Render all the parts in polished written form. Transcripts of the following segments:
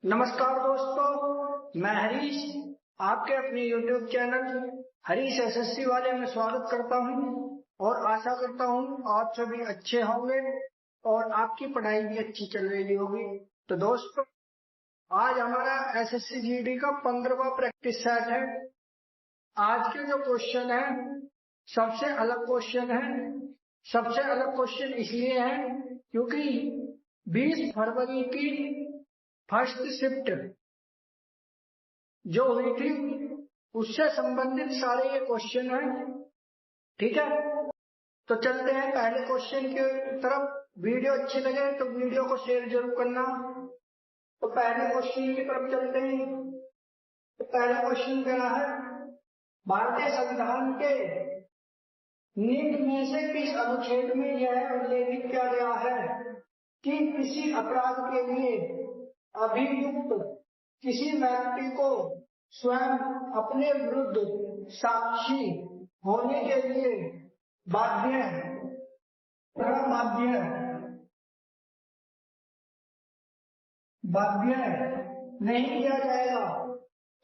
नमस्कार दोस्तों, मैं हरीश आपके अपने YouTube चैनल हरीश एसएससी वाले में स्वागत करता हूं और आशा करता हूं आप सभी अच्छे होंगे और आपकी पढ़ाई भी अच्छी चल रही होगी। तो दोस्तों, आज हमारा एसएससी जीडी का 15वां प्रैक्टिस सेट है। आज के जो क्वेश्चन है सबसे अलग क्वेश्चन है। सबसे अलग क्वेश्चन इसलिए है क्योंकि 20 फरवरी की फर्स्ट शिफ्ट जो हुई थी उससे संबंधित सारे ये क्वेश्चन हैं। ठीक है, तो चलते हैं पहले क्वेश्चन की तरफ। वीडियो अच्छी लगे तो वीडियो को शेयर जरूर करना। तो पहले क्वेश्चन की तरफ चलते हैं। तो पहला क्वेश्चन क्या है, भारतीय संविधान के निम्न में से किस अनुच्छेद में यह उल्लेखित किया गया है कि किसी अपराध के लिए अभियुक्त किसी व्यक्ति को स्वयं अपने विरुद्ध साक्षी होने के लिए बाध्य नहीं किया जाएगा।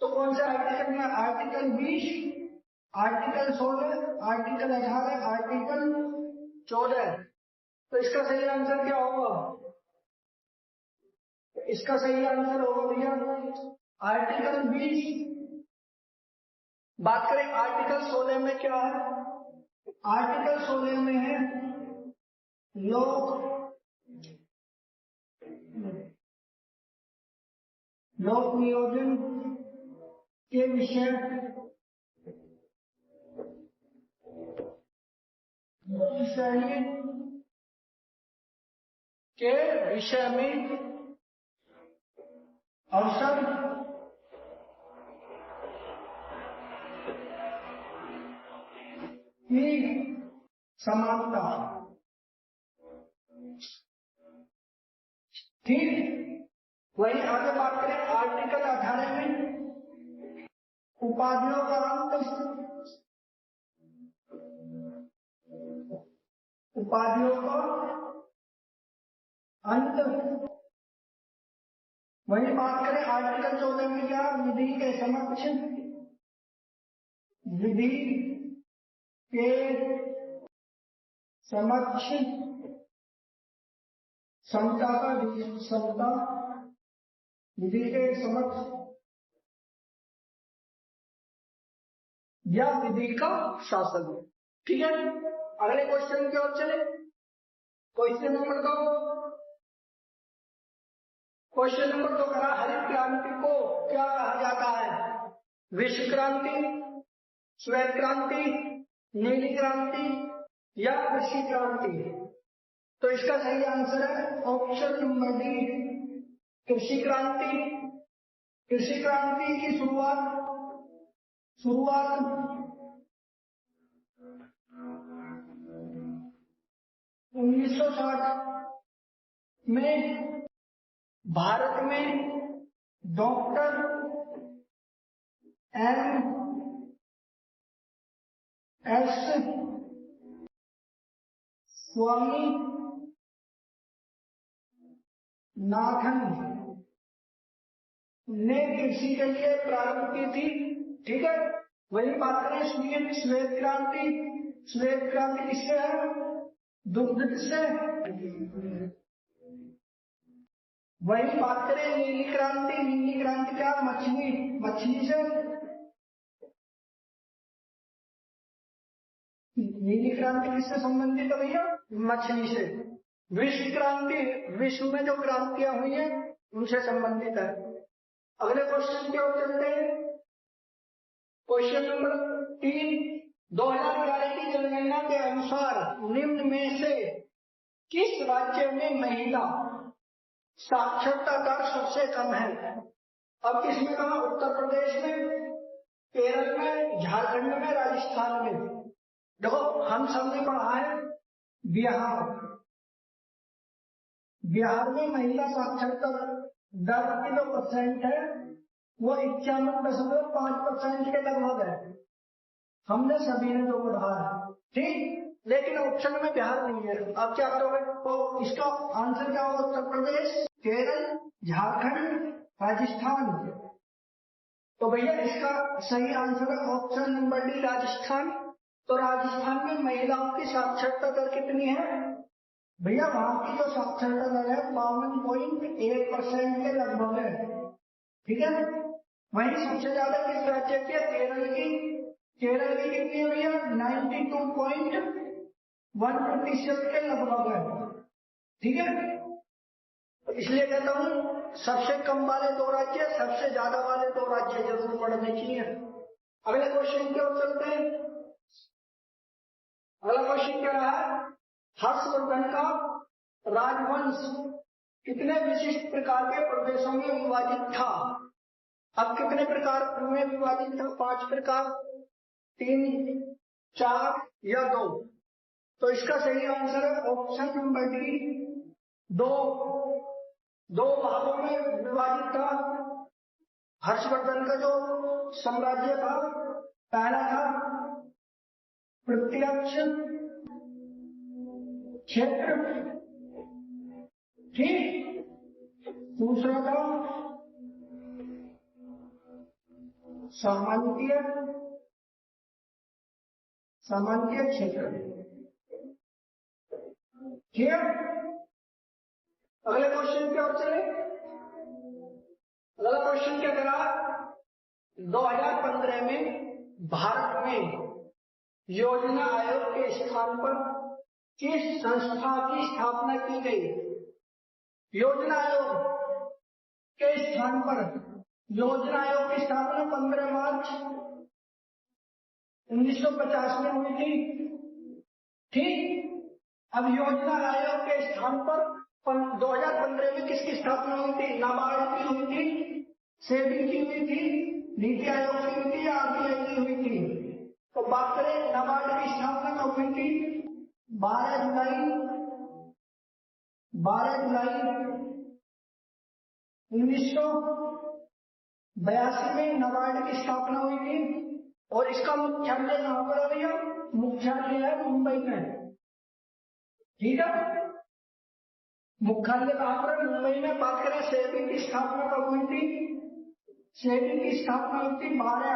तो कौन सा आर्टिकल में? Article 20, article 16, article 18, article 14। तो इसका सही आंसर क्या होगा? इसका सही आंसर होगा भैया आर्टिकल 20। बात करें आर्टिकल 16 में क्या है? आर्टिकल 16 में है लोक नियोजन के विषय में अवसर की समानता। ठीक, वही आगे बात करें आर्टिकल 18 में उपाधियों का अंत। वही बात करें आर्टिकल 14 में क्या? विधि के समक्ष समता का विधि के समक्ष या विधि का शासन। ठीक है, अगले क्वेश्चन की ओर चले। क्वेश्चन नंबर 2 करा, हरित क्रांति को क्या कहा जाता है? विश्व क्रांति, श्वेत क्रांति, नीली क्रांति या कृषि क्रांति? तो इसका सही आंसर है ऑप्शन नंबर डी, कृषि क्रांति। कृषि क्रांति की शुरुआत 1960 में भारत में डॉक्टर M.S. स्वामीनाथन ने कृषि के लिए प्रारंभ की थी। ठीक है, वही बात करें श्वेत क्रांति। श्वेत क्रांति किससे है? दुग्ध से। वही बात करें नीली क्रांति। नीली क्रांति क्या? मछली से। नीली क्रांति किससे संबंधित है भैया? मछली से। विश्व क्रांति विश्व में जो क्रांतियां हुई हैं उनसे संबंधित है। अगले क्वेश्चन की ओर चलते हैं। क्वेश्चन नंबर 3, 2011 की जनगणना के अनुसार निम्न में से किस राज्य में महिला साक्षरता दर सबसे कम है? अब किसमें कहा? उत्तर प्रदेश में, केरल में, झारखंड में, राजस्थान में। देखो, हम सबने पढ़ा है बिहार में महिला साक्षरता दर की जो परसेंट है वो 51.5% के लगभग है। हमने सभी ने जो पढ़ा है। ठीक, लेकिन ऑप्शन में बिहार नहीं है। अब क्या करोगे? तो इसका आंसर क्या होगा? उत्तर प्रदेश, केरल, झारखंड, राजस्थान। तो भैया इसका सही आंसर है ऑप्शन नंबर डी, राजस्थान। तो राजस्थान में महिलाओं की साक्षरता दर कितनी है भैया? वहां की जो साक्षरता दर है 52.1% के लगभग है। ठीक है, वहीं सबसे ज्यादा किस राज्य की है? केरल की। केरल की कितनी है भैया? 92.1% के लगभग है। ठीक है, तो इसलिए कहता हूं सबसे कम वाले 2 राज्य, सबसे ज्यादा वाले 2 राज्य जरूर पढ़ने चाहिए। अगले क्वेश्चन की ओर चलते हैं। अगला क्वेश्चन क्या रहा है? हर्षवर्धन का राजवंश कितने विशिष्ट प्रकार के प्रदेशों में विभाजित था? अब कितने प्रकार में विभाजित था? 5 प्रकार, 3, 4 या 2? तो इसका सही आंसर है ऑप्शन नंबर डी, 2 भागों में विभाजित था। हर्षवर्धन का जो साम्राज्य था, पहला था प्रत्यक्ष क्षेत्र, ठीक, दूसरा था सामान्य क्षेत्र। ठीक है, अगले क्वेश्चन की ओर चले। अगला क्वेश्चन क्या करा? 2015 में भारत में योजना आयोग के स्थान पर किस संस्था की स्थापना की गई? योजना आयोग के स्थान पर योजना आयोग की स्थापना 15 मार्च 1950 में हुई थी। ठीक, अब योजना आयोग के स्थान पर 2015 में किसकी स्थापना हुई थी? नाबार्ड की हुई थी, सेबी की हुई थी, नीति आयोग की हुई थी या आरबीआई की हुई थी? तो बात करें नाबार्ड की स्थापना कब हुई थी? 12 जुलाई 1982 में नाबार्ड की स्थापना हुई थी। और इसका मुख्यालय कहां पर है भैया? मुख्यालय है मुंबई में। ठीक है, मुख्यालय कहां पर? मुंबई में। बात करें सेबी की स्थापना कब हुई थी? सेबी की स्थापना हुई थी 12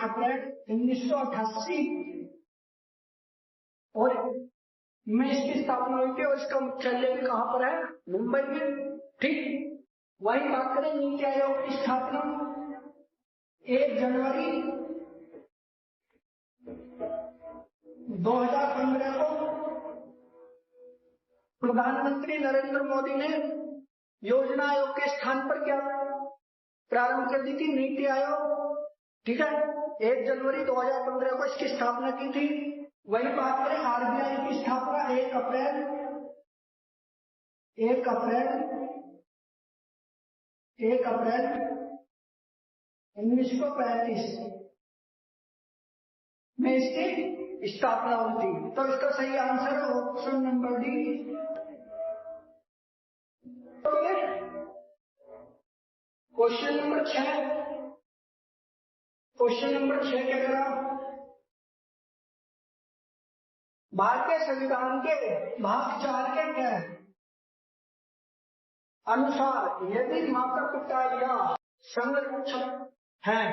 अप्रैल 1988 और में इसकी स्थापना हुई थी। और इसका मुख्यालय भी कहां पर है? मुंबई में। ठीक, वही बात करें नीति आयोग की स्थापना 1 जनवरी 2015 को प्रधानमंत्री नरेंद्र मोदी ने योजना आयोग के स्थान पर क्या प्रारंभ कर दी थी? नीति आयोग। ठीक है, 1 जनवरी 2015 को इसकी स्थापना की थी। वही बात करें आरबीआई की स्थापना 1 अप्रैल 1935 में इसकी स्थापना हुई थी। तो इसका सही आंसर है option number D. Question number 6। Question number 6 क्या करा? भारतीय संविधान के भाग 4 के तहत अनुसार यदि माता पिता या संरक्षक हैं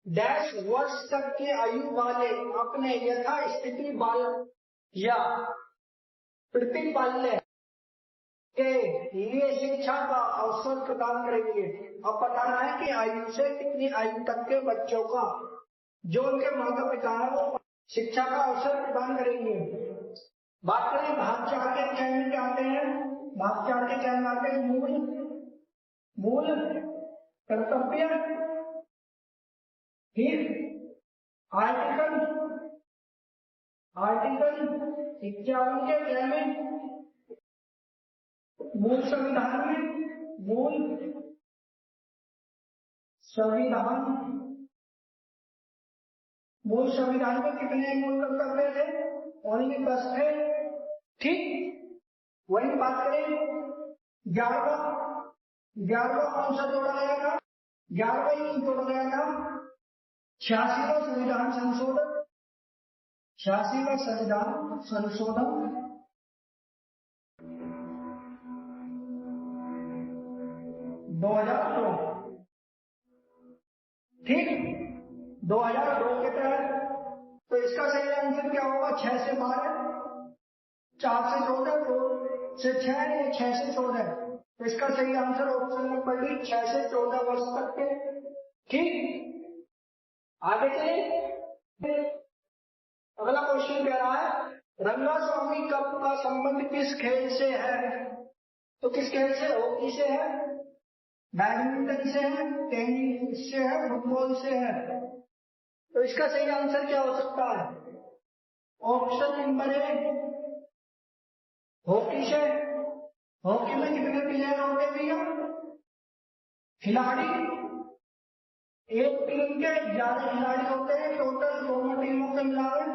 डैश वर्ष तक की आयु वाले अपने यथास्थिति बालक या प्रतिपाल्य के लिए शिक्षा का अवसर प्रदान करेंगे। अब बताना है कि आयु से कितनी आयु तक के बच्चों का जो उनके माता पिता है वो शिक्षा का अवसर प्रदान करेंगे। बात करें भाग 4 के क्या में क्या आते हैं? भाग 4 के क्या में आते हैं? मूल कर्तव्य, फिर आर्टिकल 51 के क्या में? मूल संविधान में कितने मूल कर्तव्य थे? ओनली 10 थे। ठीक, वही बात करें 11वां कौन सा जोड़ा गया था? 11वां ही जोड़ा गया था 86वां संविधान संशोधन 2002, ठीक, 2002 के तहत। तो इसका सही आंसर क्या होगा? 6 से 12, 4 से 14, 2 से 6 या 6 से 14। तो इसका सही आंसर ऑप्शन नंबर डी 6 से 14 वर्ष तक के। ठीक, आगे चलिए। अगला क्वेश्चन कह रहा है रंगास्वामी कप का संबंध किस खेल से है? तो किस खेल से? हॉकी से है, बैडमिंटन से है, टेनिस से है, फुटबॉल से है। तो इसका सही आंसर क्या हो सकता है? ऑप्शन नंबर ए हॉकी से। हॉकी में कितने प्लेयर होते हैं भैया? खिलाड़ी, एक टीम के 11 खिलाड़ी होते हैं टोटल, दोनों टीमों के मिलाकर।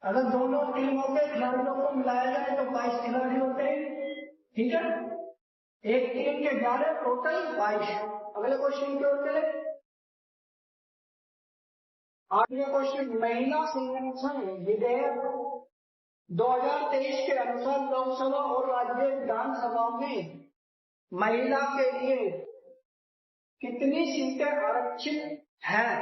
अगर दोनों टीमों के खिलाड़ियों को मिलाया जाए तो 22 खिलाड़ी होते हैं, ठीक है। एक टीम के 11, टोटल 22। अगले क्वेश्चन की ओर चले। आठवां क्वेश्चन, महिला संरक्षण विधेयक 2023 के अनुसार लोकसभा और राज्य विधानसभा में महिला के लिए कितनी सीटें आरक्षित हैं?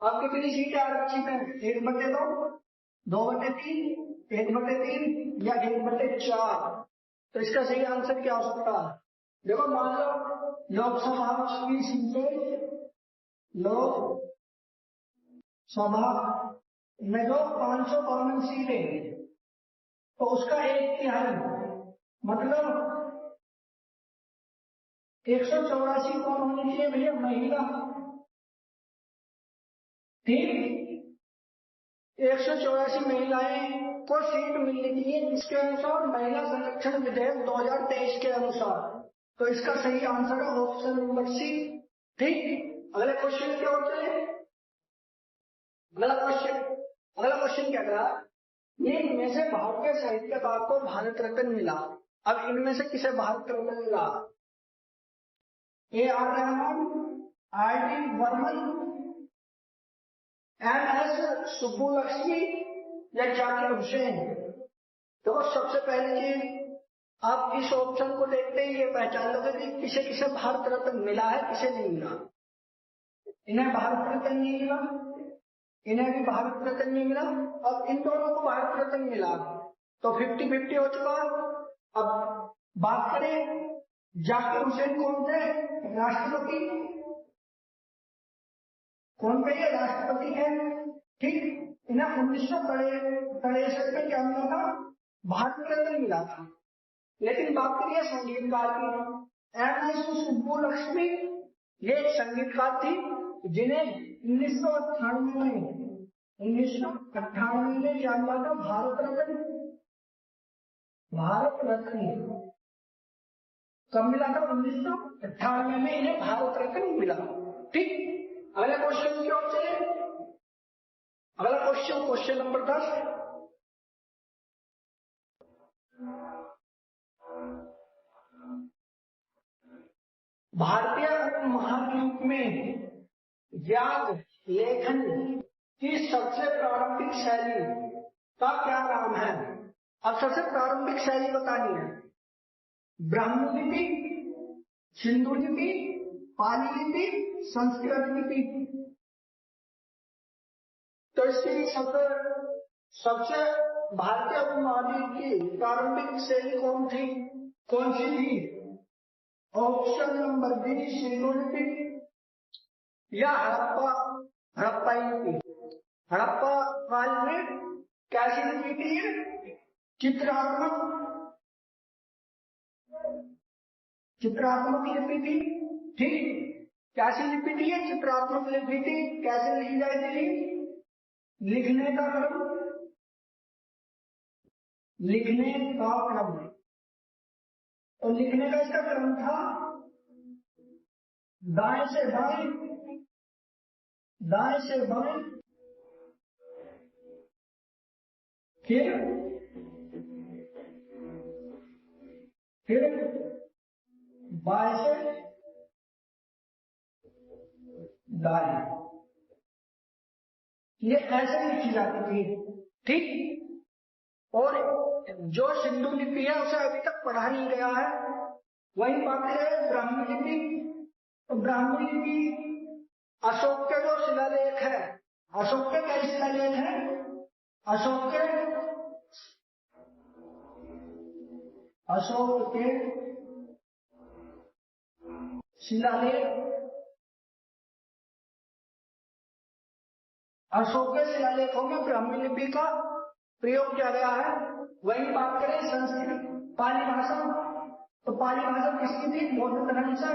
अब कितनी सीटें आरक्षित हैं? 1/2, 2/3, 1/3 या 1/4? तो इसका सही आंसर क्या हो सकता है? देखो, मान लो लोकसभा की सीटें, लोकसभा में जो 552 सीटें, तो उसका 1/3 मतलब 184 कौन होनी चाहिए भैया? महिला। ठीक, 184 महिलाएं को सीट मिलनी चाहिए जिसके अनुसार महिला संरक्षण विधेयक 2023 के अनुसार। तो इसका सही आंसर है ऑप्शन नंबर सी। ठीक, अगले क्वेश्चन की ओर चले। अगला क्वेश्चन क्या कह रहा है? इनमें से भारतीय साहित्यकार को भारत रत्न मिला। अब इनमें से किसे भारत रत्न मिला? A.R. Rahman, R.D. Burman, M.S. Subbulakshmi या जाकिर हुसैन? तो सबसे पहले चीज, आप इस ऑप्शन को देखते ही ये पहचान लोगे कि किसे किसे भारत रत्न मिला है, किसे नहीं मिला। इन्हें भारत रत्न नहीं मिला, इन्हें भी भारत रत्न नहीं मिला, और इन दोनों को भारत रत्न मिला। तो 50-50 हो चुका। अब बात करें जाकिर हुसैन कौन थे? राष्ट्रपति। कौन थे ये? राष्ट्रपति है। ठीक, इन्हें 1963 में क्या मिला था? भारत रत्न मिला था। लेकिन बात करिए संगीतकार की, M.S. सुब्बुलक्ष्मी, ये एक संगीतकार थी जिन्हें 1998 में क्या मिला था? भारत रत्न। कब मिला था? 1998 में इन्हें भारत रत्न मिला। ठीक, अगला क्वेश्चन की ओर चले। अगला क्वेश्चन नंबर 10। भारतीय उपमहाद्वीप में याद लेखन की सबसे प्रारंभिक शैली का क्या नाम है? अब सबसे प्रारंभिक शैली बतानी है। ब्राह्मी लिपि, सिंधु लिपि, पाली लिपि, संस्कृत लिपि। तो इसकी सबसे भारतीय उपमहाद्वीप की प्रारंभिक शैली कौन सी थी? ऑप्शन नंबर बी सिंधु लिपि या हड़प्पा लिपि। हड़प्पा काल में कैसी लिपि थी? चित्रात्मक लिपि थी। ठीक, कैसी लिपि थी? चित्रात्मक लिपि थी। कैसे लिखी जाती थी? लिखने का क्रम, तो लिखने का इसका क्रम था दाएं से बाएं, फिर बाएं से दाएं, ये ऐसे लिखी जाती थी। ठीक, और जो सिंधु लिपि है उसे अभी तक पढ़ा नहीं गया है, वही बात करें ब्राह्मी लिपि, तो ब्राह्मी लिपि अशोक के जो शिलालेख है, अशोक के कई शिलालेख है, अशोक के शिलालेख, अशोक के शिलालेखों में ब्राह्मी लिपि का प्रयोग किया गया है। वही बात करें संस्कृत पाली भाषा, तो पाली भाषा किसकी थी? बौद्ध धर्म से,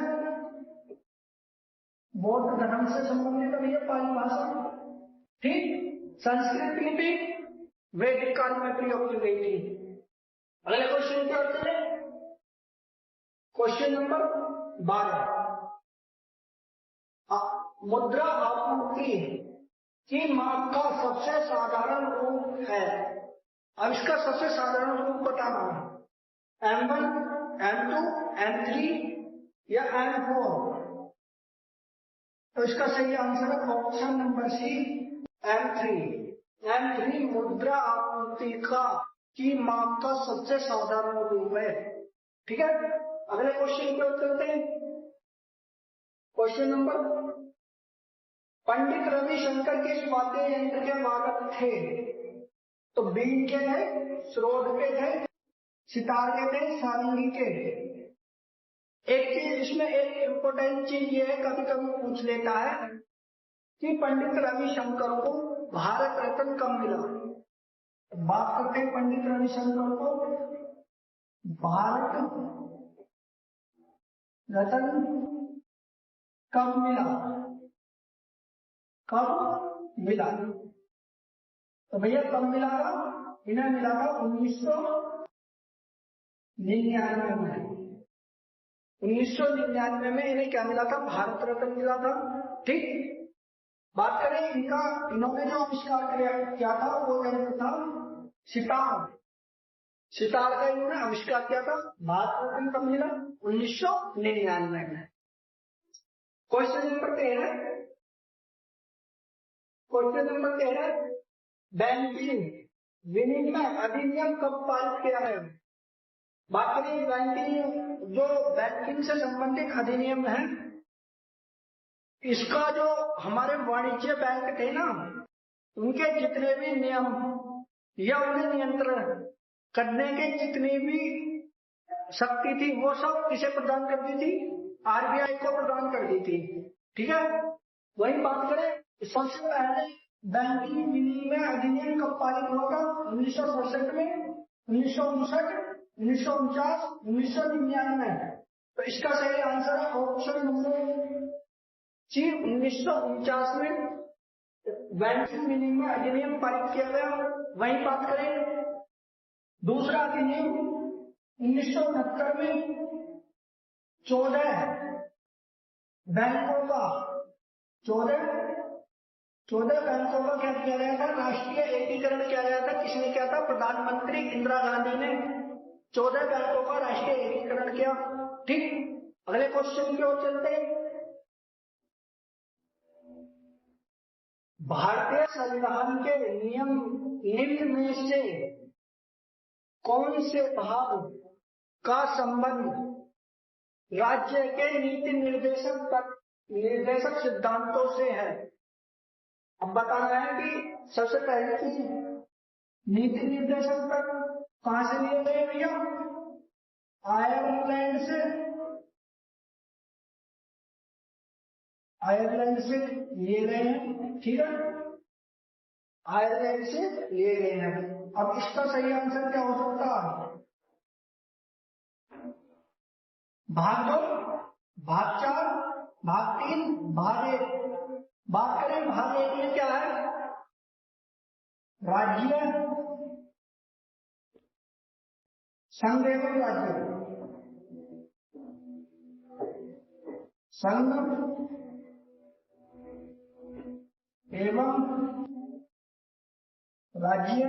बौद्ध धर्म से संबंधित है भैया पाली भाषा। ठीक, संस्कृत लिपि वैदिक काल में प्रयोग की गई थी। अगले क्वेश्चन क्या होते हैं? क्वेश्चन नंबर 12, मुद्रा आपूर्ति की माप का सबसे साधारण रूप है। अब इसका सबसे साधारण रूप बताना है, M1, M2, M3 या M4। तो इसका सही आंसर है ऑप्शन नंबर सी, M3 मुद्रा आपूर्ति की माप का सबसे साधारण रूप है। ठीक है, अगले क्वेश्चन की ओर चलते हैं। क्वेश्चन नंबर, पंडित रविशंकर किस वाद्य यंत्र के वादक थे? तो बीन के थे, श्रोड के थे, सितार के थे, सारंगी के। एक चीज इसमें, एक इंपोर्टेंट चीज ये है, कभी कभी पूछ लेता है कि पंडित रविशंकर को भारत रत्न कब मिला। बात करते हैं पंडित रविशंकर को भारत रत्न कब मिला, कब मिला? तो भैया कब मिला था? इन्हें मिला था 1999 में। 1999 में इन्हें क्या मिला था? भारत रत्न मिला था। ठीक, बात करें इनका, इन्होंने जो आविष्कार किया था वो यंत्र था सितार। सितार का इन्होंने आविष्कार किया था। भारत रत्न कब मिला? 1999 में। Question number 13, question number 13, banking विनिमय अधिनियम कब पारित किया है? बात करें बैंकिंग, जो बैंकिंग से संबंधित अधिनियम है, इसका जो हमारे वाणिज्य बैंक थे ना, उनके जितने भी नियम या उन्हें नियंत्रण करने के जितनी भी शक्ति थी, वो सब किसे प्रदान कर दी थी? आरबीआई को प्रदान कर दी थी। ठीक है, वही बात करें, सबसे पहले बैंकिंग विनिमय अधिनियम कब पारित हुआ था? 1967 में, 1959, 1949, 1999। तो इसका सही आंसर है ऑप्शन नंबर सी, 1949 में बैंकिंग विनिमय अधिनियम पारित किया गया। वही बात करें दूसरा अधिनियम 1969 में 14 बैंकों का, 14 बैंकों का क्या किया गया था? राष्ट्रीय एकीकरण किया गया था। किसने किया था? प्रधानमंत्री इंदिरा गांधी ने 14 बैंकों का राष्ट्रीय एकीकरण किया। ठीक, अगले क्वेश्चन की ओर चलते हैं। भारतीय संविधान के नियम निम्न में से कौन से भाग का संबंध राज्य के नीति निर्देशक सिद्धांतों से है? अब बताना है कि सबसे पहले चीज, नीति निर्देशक तक कहां से लिए गए भैया? आयरलैंड से, आयरलैंड से लिए गए हैं। ठीक है, आयरलैंड से लिए गए हैं। अब इसका सही आंसर क्या हो सकता है? भाग 2, भाग 4, भाग 3, भाग 1। बात करें भाग 1 में क्या है? राज्य, संघ एवं राज्य, संघ एवं राज्य।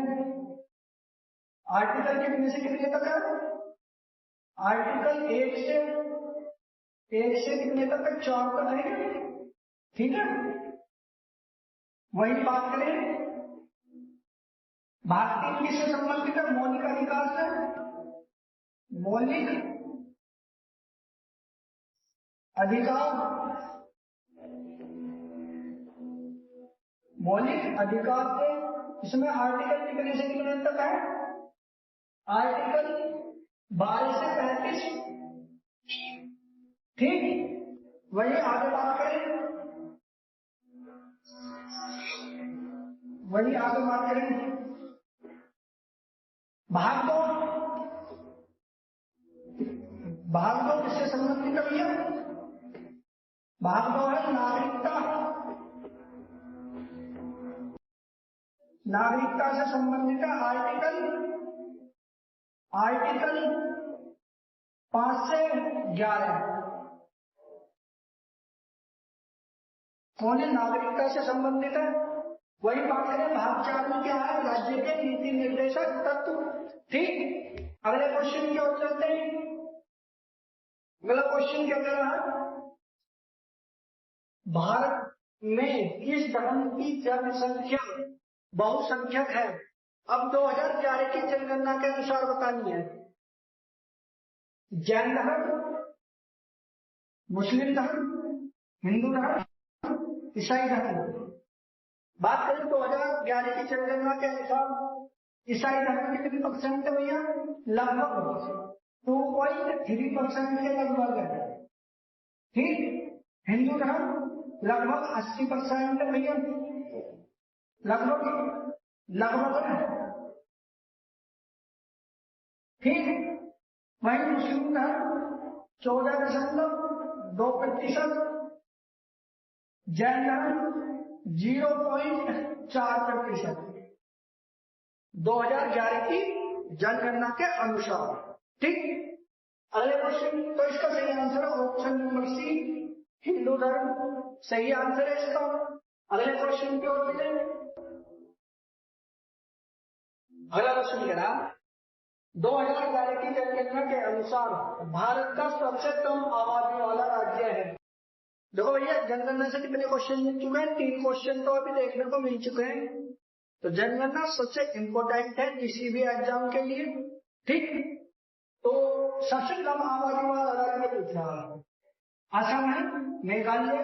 आर्टिकल कितने से कितने तक है? आर्टिकल 1 से कितने तक है? 4 तक है। ठीक है, वही बात करें भाग 3 किससे संबंधित है? मौलिक अधिकार से, मौलिक अधिकार, मौलिक अधिकार के इसमें आर्टिकल कितने से कितने तक है? आर्टिकल 12 से 35। ठीक, वही आगे बात करें, भाग दो, किससे संबंधित है भैया? भाग दो है नागरिकता से संबंधित है। आर्टिकल 5 से 11 कौन है? नागरिकता से संबंधित है। वही बात करें, भाग 4 में क्या है? राज्य के नीति निर्देशक तत्व। ठीक, अगले क्वेश्चन की ओर चलते हैं। अगला क्वेश्चन क्या कह रहा है? भारत में किस धर्म की जनसंख्या बहुसंख्यक है? अब 2011 की जनगणना के अनुसार बतानी है। जैन धर्म, मुस्लिम धर्म, हिंदू धर्म, ईसाई धर्म। बात करें 2011 की जनगणना के अनुसार ईसाई धर्म कितने परसेंट है भैया? लगभग 2.3% के लगभग है। ठीक, हिंदू धर्म लगभग 80% है भैया, लगभग है। ठीक, वही मुस्लिम धर्म 14.2%, जैन धर्म 0.4%, 2011 की जनगणना के अनुसार। ठीक, अगले क्वेश्चन, तो इसका सही आंसर है ऑप्शन नंबर सी, हिंदू धर्म सही आंसर है इसका। अगले क्वेश्चन की ओर चलें। अगला क्वेश्चन कह रहा 2011 की जनगणना के अनुसार भारत का सबसे कम आबादी वाला राज्य है। देखो भैया, जनगणना से कितने क्वेश्चन मिल चुके हैं? 3 क्वेश्चन तो अभी देखने को मिल चुके हैं। तो जनगणना सबसे इंपॉर्टेंट है किसी भी एग्जाम के लिए। ठीक, तो सबसे कम आबादी वाला राज्य पूछ रहा है। असम है, मेघालय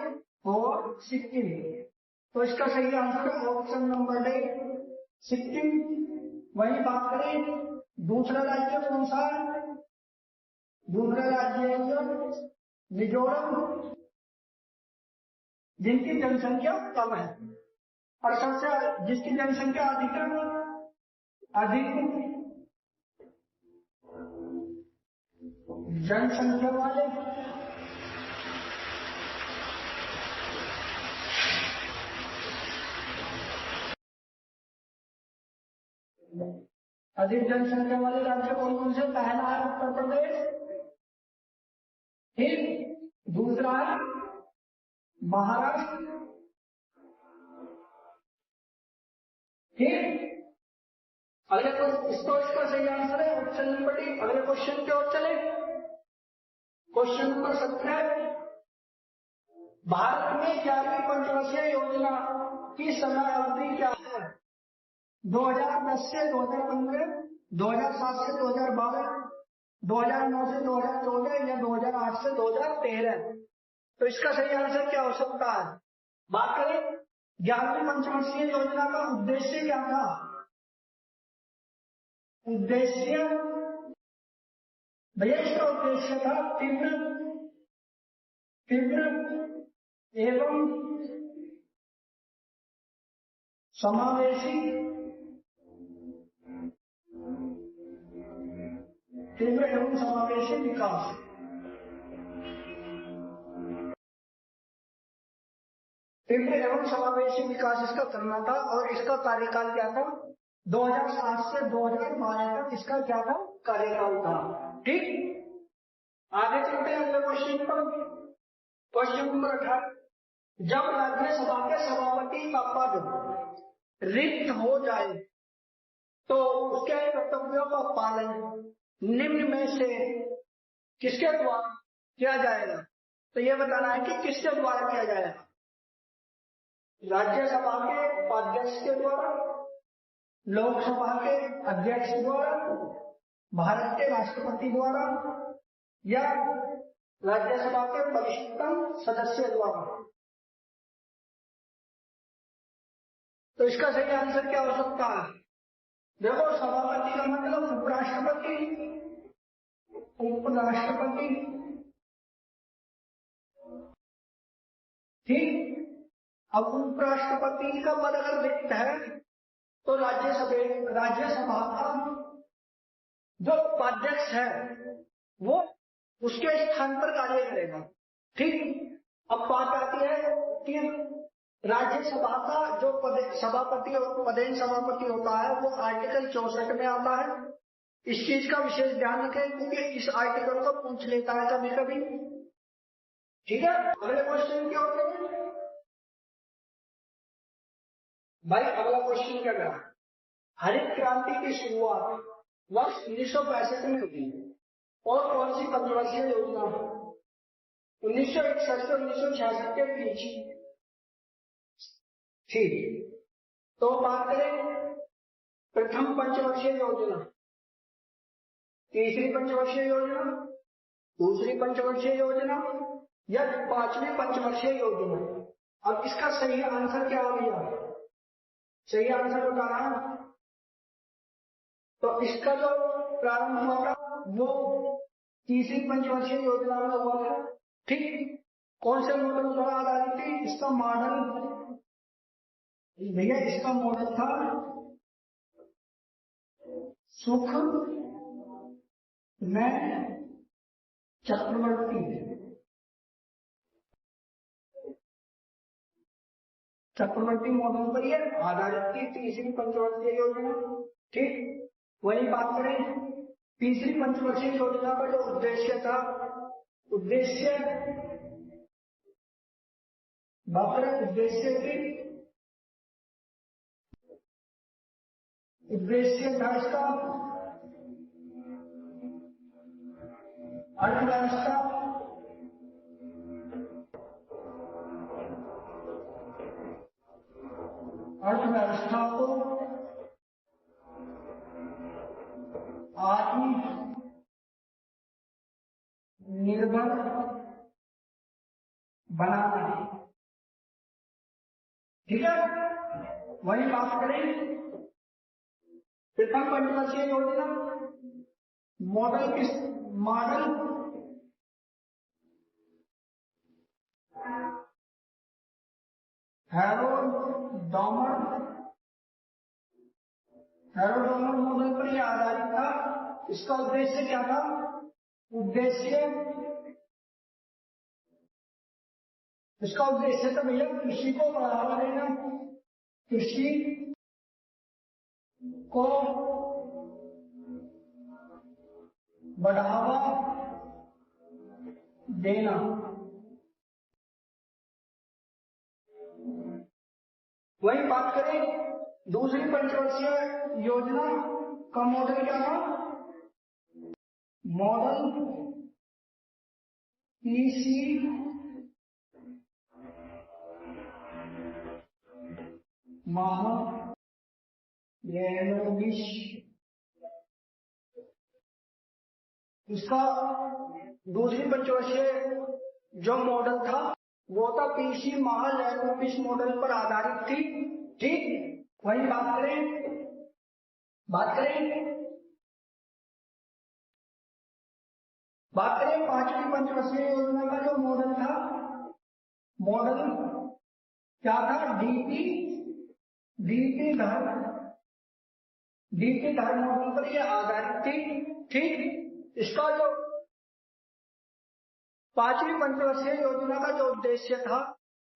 और सिक्किम। तो इसका सही आंसर है ऑप्शन नंबर डी, सिक्किम। वही बात करें, दूसरा राज्य कौन सा है? दूसरा राज्य है मिजोरम, जिनकी जनसंख्या कम है। और सबसे जिसकी जनसंख्या अधिक जनसंख्या वाले राज्य कौन से? पहला है उत्तर प्रदेश, ठीक, दूसरा है महाराष्ट्र, ठीक। अगले इसका सही आंसर है ऑप्शन नंबर डी। अगले क्वेश्चन की ओर चले। क्वेश्चन नंबर 17, भारत में 11वीं पंचवर्षीय योजना की समय अवधि क्या है? 2010 से 2015, 2007 से 2012, 2009 से 2014 या 2008 से 2013। तो इसका सही आंसर क्या हो सकता है? बात करें 11वीं पंचवर्षीय योजना का उद्देश्य क्या था? उद्देश्य भैया, इसका उद्देश्य था तीव्र एवं समावेशी विकास। तीव्र एवं समावेशी विकास इसका करना था। और इसका कार्यकाल क्या था? 2007 से 2012 तक इसका क्या था? कार्यकाल था। ठीक, आगे चलते हैं अगले क्वेश्चन पर। क्वेश्चन नंबर 18, जब राज्यसभा के सभापति का पद रिक्त हो जाए तो उसके कर्तव्यों का पालन निम्न में से किसके द्वारा किया जाएगा? तो यह बताना है कि किसके द्वारा किया जाएगा। राज्यसभा के उपाध्यक्ष के द्वारा, लोकसभा के अध्यक्ष द्वारा, भारत के राष्ट्रपति द्वारा या राज्यसभा के वरिष्ठतम सदस्य द्वारा। तो इसका सही आंसर क्या हो सकता है? देखो, सभापति का मतलब उपराष्ट्रपति, उपराष्ट्रपति, ठीक। अब उपराष्ट्रपति का पद अगर रिक्त है तो राज्यसभा का जो उपाध्यक्ष है वो उसके स्थान पर कार्य करेगा, ठीक। अब बात आती है कि राज्यसभा का जो सभापति और पदेन सभापति होता है वो आर्टिकल 64 में आता है। इस चीज का विशेष ध्यान रखें क्योंकि इस आर्टिकल को पूछ लेता है कभी कभी, ठीक है। अगले क्वेश्चन क्या होते हैं भाई? अगला क्वेश्चन क्या करा? हरित क्रांति की शुरुआत वर्ष 1965 में हुई और कौन सी पंचवर्षीय योजना? 1961 से 1966 के बीच, ठीक। तो बात करें प्रथम पंचवर्षीय योजना, तीसरी पंचवर्षीय योजना, दूसरी पंचवर्षीय योजना या पांचवी पंचवर्षीय योजना। अब इसका सही आंसर क्या हो गया? सही आंसर बताना। तो इसका जो प्रारंभ हुआ था वो तीसरी पंचवर्षीय योजना में हुआ था, ठीक। कौन से मॉडल पर आधारित थी? इसका मॉडल भैया, इसका मॉडल था सुख में चक्रवर्ती मॉडल पर यह आधारित थी तीसरी पंचवर्षीय योजना, ठीक। वही बात करें तीसरी पंचवर्षीय योजना का जो उद्देश्य था, उद्देश्य था इसका अर्थव्यवस्था को आत्मनिर्भर बनाना, ठीक है। वही बात करें प्रथम पंचवर्षीय योजना मॉडल हैरोडोमर मॉडल पर यह आधारित था। इसका उद्देश्य क्या था? इसका उद्देश्य तो भैया कृषि को बढ़ावा देना, कृषि को बढ़ावा देना। वही बात करें दूसरी पंचवर्षीय योजना का मॉडल क्या था? Model PC Mahalanobis. इसका दूसरी पंचवर्षीय जो मॉडल था वो था पीसी महालनोबिस मॉडल पर आधारित थी, ठीक। वही बात करें पांचवी पंचवर्षीय योजना का जो मॉडल था, मॉडल क्या था? डीपी धर मॉडल पर यह आधारित थी, ठीक। इसका जो पांचवी पंचवर्षीय योजना का जो उद्देश्य था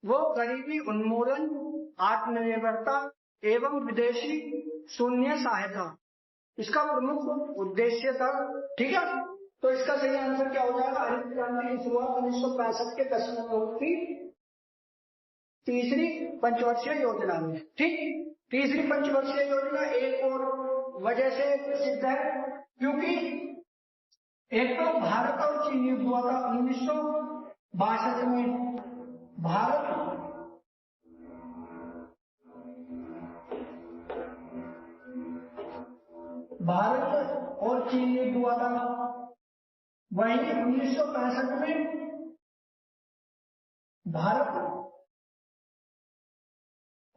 वो गरीबी उन्मूलन, आत्मनिर्भरता एवं विदेशी शून्य सहायता इसका प्रमुख उद्देश्य था, ठीक है। तो इसका सही आंसर क्या हो जाएगा? हरित क्रांति की शुरुआत 1965 के दशक में हुई थी तीसरी पंचवर्षीय योजना में, ठीक। तीसरी पंचवर्षीय योजना एक और वजह से प्रसिद्ध है क्योंकि एक तो भारत और चीन युद्ध हुआ था 1962 में। भारत और चीन युद्ध हुआ था वहीं 1965 में भारत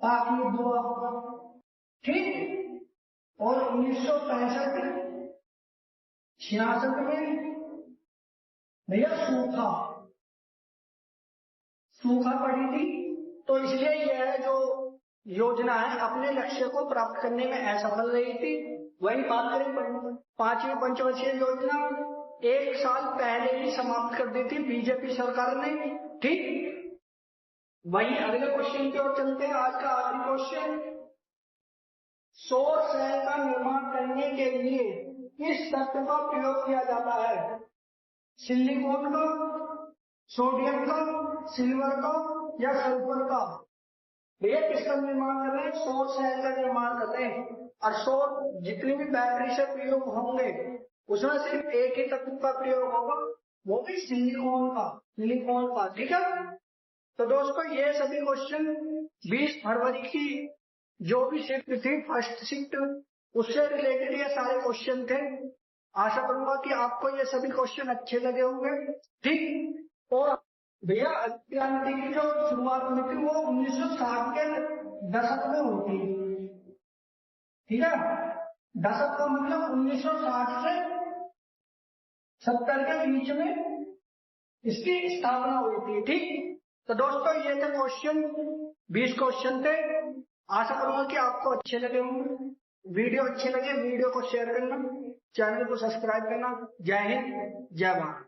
पाक युद्ध हुआ, ठीक। और 1965-66 में भैया सूखा पड़ी थी। तो इसलिए यह जो योजना है अपने लक्ष्य को प्राप्त करने में असफल रही थी। वही बात करें 5वीं पंचवर्षीय योजना 1 साल पहले ही समाप्त कर दी थी बीजेपी सरकार ने, ठीक। वही अगले क्वेश्चन की ओर चलते हैं। आज का आखिरी क्वेश्चन, सौर सेल का निर्माण करने के लिए किस तत्व का प्रयोग किया जाता है? सिलिकॉन का, सोडियम का, सिल्वर का या सल्फर का? भैया किसका निर्माण कर रहे हैं? सौर सेल का निर्माण कर रहे हैं। और सौर जितनी भी बैटरी से प्रयोग होंगे उसमें सिर्फ एक ही तत्व का प्रयोग होगा, वो भी सिलिकॉन का, ठीक है। तो दोस्तों ये सभी क्वेश्चन 20 फरवरी की जो भी शिफ्ट थी, फर्स्ट शिफ्ट, उससे रिलेटेड ये सारे क्वेश्चन थे। आशा करूंगा कि आपको ये सभी क्वेश्चन अच्छे लगे होंगे, ठीक। और भैया क्रांति की जो शुरुआत हुई थी वो 1960 के दशक में होती, ठीक है। दशक का मतलब 1960 से 70 के बीच में इसकी स्थापना हुई थी, ठीक। तो दोस्तों ये थे क्वेश्चन, 20 क्वेश्चन थे। आशा करूंगा कि आपको अच्छे लगे होंगे। वीडियो अच्छे लगे वीडियो को शेयर करना, चैनल को सब्सक्राइब करना। जय हिंद, जय भारत।